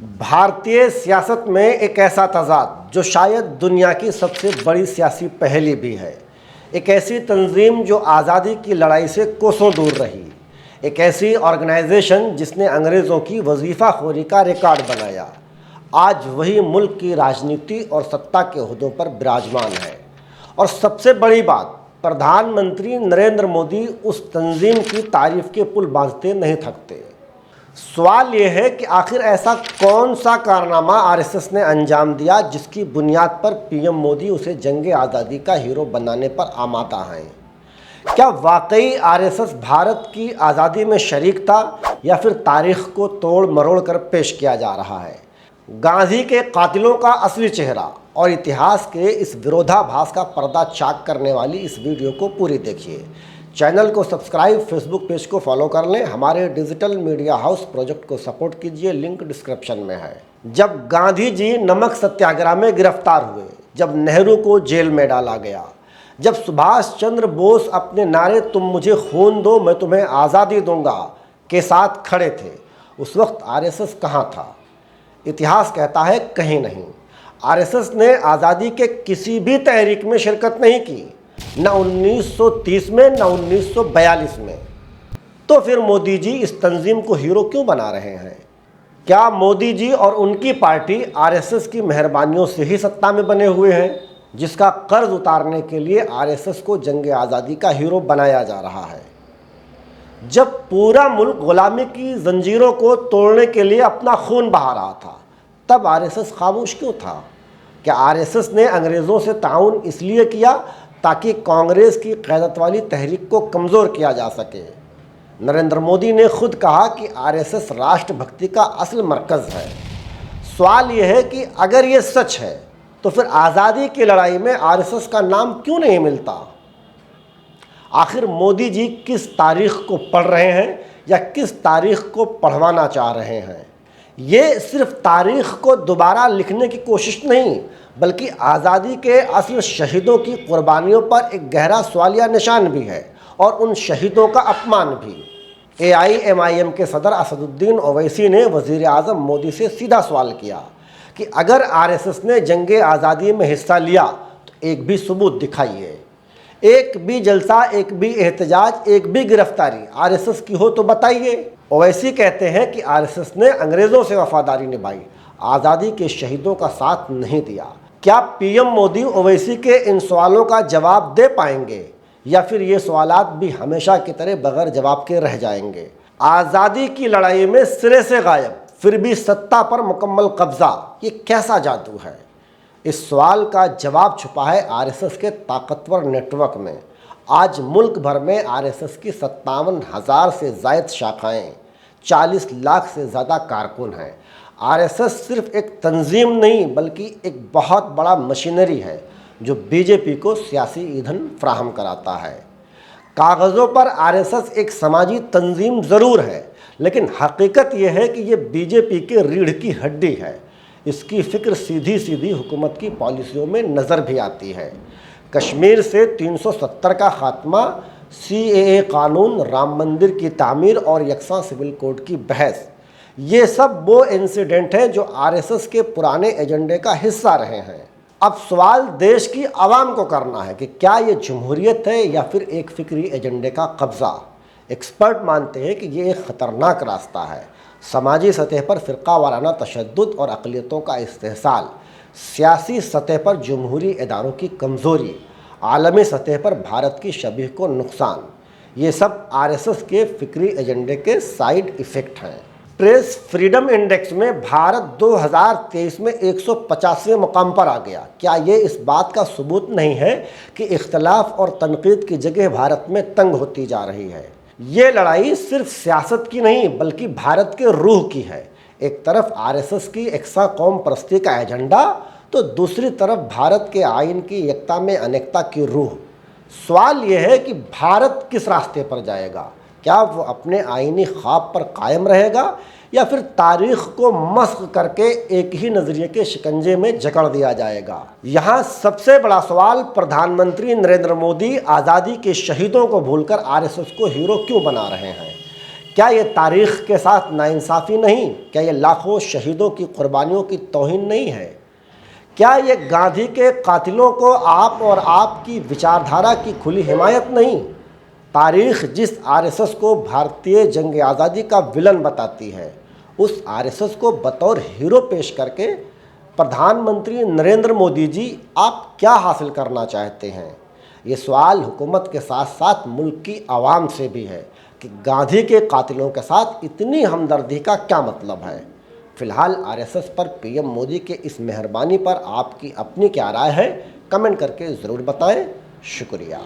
भारतीय सियासत में एक ऐसा तज़ाद जो शायद दुनिया की सबसे बड़ी सियासी पहेली भी है। एक ऐसी तंजीम जो आज़ादी की लड़ाई से कोसों दूर रही। एक ऐसी ऑर्गेनाइजेशन जिसने अंग्रेज़ों की वजीफ़ाखोरी का रिकॉर्ड बनाया, आज वही मुल्क की राजनीति और सत्ता के ओहदों पर विराजमान है। और सबसे बड़ी बात, प्रधानमंत्री नरेंद्र मोदी उस तंजीम की तारीफ़ के पुल बांधते नहीं थकते। सवाल ये है कि आखिर ऐसा कौन सा कारनामा आरएसएस ने अंजाम दिया जिसकी बुनियाद पर पीएम मोदी उसे जंग आज़ादी का हीरो बनाने पर आमादा हैं। क्या वाकई आरएसएस भारत की आज़ादी में शरीक था या फिर तारीख को तोड़ मरोड़ कर पेश किया जा रहा है। गांधी के कातिलों का असली चेहरा और इतिहास के इस विरोधाभास का पर्दा चाक करने वाली इस वीडियो को पूरी देखिए। चैनल को सब्सक्राइब, फेसबुक पेज को फॉलो कर लें। हमारे डिजिटल मीडिया हाउस प्रोजेक्ट को सपोर्ट कीजिए, लिंक डिस्क्रिप्शन में है। जब गांधी जी नमक सत्याग्रह में गिरफ्तार हुए, जब नेहरू को जेल में डाला गया, जब सुभाष चंद्र बोस अपने नारे तुम मुझे खून दो मैं तुम्हें आज़ादी दूंगा के साथ खड़े थे, उस वक्त आरएसएस कहाँ था? इतिहास कहता है कहीं नहीं। आरएसएस ने आज़ादी के किसी भी तहरीक में शिरकत नहीं की, न 1930 में न 1942 में। तो फिर मोदी जी इस तंजीम को हीरो क्यों बना रहे हैं? क्या मोदी जी और उनकी पार्टी आरएसएस की मेहरबानियों से ही सत्ता में बने हुए हैं, जिसका कर्ज उतारने के लिए आरएसएस को जंग आज़ादी का हीरो बनाया जा रहा है? जब पूरा मुल्क गुलामी की जंजीरों को तोड़ने के लिए अपना खून बहा रहा था, तब आरएसएस खामोश क्यों था? क्या आरएसएस ने अंग्रेज़ों से ताउन इसलिए किया ताकि कांग्रेस की क़यादत वाली तहरीक को कमज़ोर किया जा सके? नरेंद्र मोदी ने खुद कहा कि आरएसएस राष्ट्रभक्ति का असल मरकज़ है। सवाल यह है कि अगर ये सच है तो फिर आज़ादी की लड़ाई में आरएसएस का नाम क्यों नहीं मिलता? आखिर मोदी जी किस तारीख को पढ़ रहे हैं या किस तारीख को पढ़वाना चाह रहे हैं? ये सिर्फ तारीख को दोबारा लिखने की कोशिश नहीं, बल्कि आज़ादी के असल शहीदों की कुर्बानियों पर एक गहरा सवालिया निशान भी है और उन शहीदों का अपमान भी। AIMIM के सदर असदुद्दीन ओवैसी ने वज़ीर आज़म मोदी से सीधा सवाल किया कि अगर आरएसएस ने जंग आज़ादी में हिस्सा लिया तो एक भी सबूत दिखाइए, एक भी जलसा, एक भी एहतजाज, एक भी गिरफ्तारी आरएसएस की हो तो बताइए। ओवैसी कहते हैं कि आरएसएस ने अंग्रेज़ों से वफादारी निभाई, आज़ादी के शहीदों का साथ नहीं दिया। क्या पीएम मोदी ओवैसी के इन सवालों का जवाब दे पाएंगे या फिर ये सवालात भी हमेशा की तरह बगैर जवाब के रह जाएंगे? आज़ादी की लड़ाई में सिरे से गायब, फिर भी सत्ता पर मुकम्मल कब्जा, ये कैसा जादू है? इस सवाल का जवाब छुपा है आरएसएस के ताकतवर नेटवर्क में। आज मुल्क भर में आरएसएस की 57,000 से ज़ायद शाखाएँ, 40 लाख से ज़्यादा कारकुन हैं। आरएसएस सिर्फ एक तंजीम नहीं बल्कि एक बहुत बड़ा मशीनरी है जो बीजेपी को सियासी ईंधन फ्राहम कराता है। कागज़ों पर आरएसएस एक समाजी तंजीम ज़रूर है, लेकिन हकीकत यह है कि ये बीजेपी के रीढ़ की हड्डी है। इसकी फ़िक्र सीधी सीधी हुकूमत की पॉलिसियों में नज़र भी आती है। कश्मीर से 370 का खात्मा, CAA कानून, राम मंदिर की तामीर और यकसा सिविल कोड की बहस, ये सब वो इंसिडेंट हैं जो आरएसएस के पुराने एजेंडे का हिस्सा रहे हैं। अब सवाल देश की आवाम को करना है कि क्या ये जमहूरियत है या फिर एक फिक्री एजेंडे का कब्ज़ा। एक्सपर्ट मानते हैं कि ये एक ख़तरनाक रास्ता है। समाजी सतह पर फ़िरका वाराना तशद्दुद और अक़लियतों का इस्तेहसाल, सियासी सतह पर जमहूरी इदारों की कमज़ोरी, आलमी सतह पर भारत की शबीह को नुकसान, ये सब आरएसएस के फिक्री एजेंडे के साइड इफ़ेक्ट हैं। प्रेस फ्रीडम इंडेक्स में भारत 2023 में 150वें मुकाम पर आ गया। क्या ये इस बात का सबूत नहीं है कि इख्तलाफ और तनकीद की जगह भारत में तंग होती जा रही है? ये लड़ाई सिर्फ सियासत की नहीं बल्कि भारत के रूह की है। एक तरफ आरएसएस की एकसा कौम परस्ती का एजेंडा, तो दूसरी तरफ भारत के आइन की एकता में अनेकता की रूह। सवाल यह है कि भारत किस रास्ते पर जाएगा? क्या वो अपने आइनी ख्वाब पर कायम रहेगा या फिर तारीख को मस्ख करके एक ही नज़रिए के शिकंजे में जकड़ दिया जाएगा? यहाँ सबसे बड़ा सवाल, प्रधानमंत्री नरेंद्र मोदी आज़ादी के शहीदों को भूलकर आरएसएस को हीरो क्यों बना रहे हैं? क्या ये तारीख़ के साथ नाइंसाफ़ी नहीं? क्या ये लाखों शहीदों की कुर्बानियों की तौहीन नहीं है? क्या ये गांधी के कातिलों को आप और आपकी विचारधारा की खुली हिमायत नहीं? तारीख़ जिस आरएसएस को भारतीय जंग आज़ादी का विलन बताती है, उस आरएसएस को बतौर हीरो पेश करके प्रधानमंत्री नरेंद्र मोदी जी आप क्या हासिल करना चाहते हैं? ये सवाल हुकूमत के साथ साथ मुल्क की आवाम से भी है कि गांधी के कातिलों के साथ इतनी हमदर्दी का क्या मतलब है। फ़िलहाल आरएसएस पर पीएम मोदी के इस मेहरबानी पर आपकी अपनी क्या राय है? कमेंट करके ज़रूर बताएं। शुक्रिया।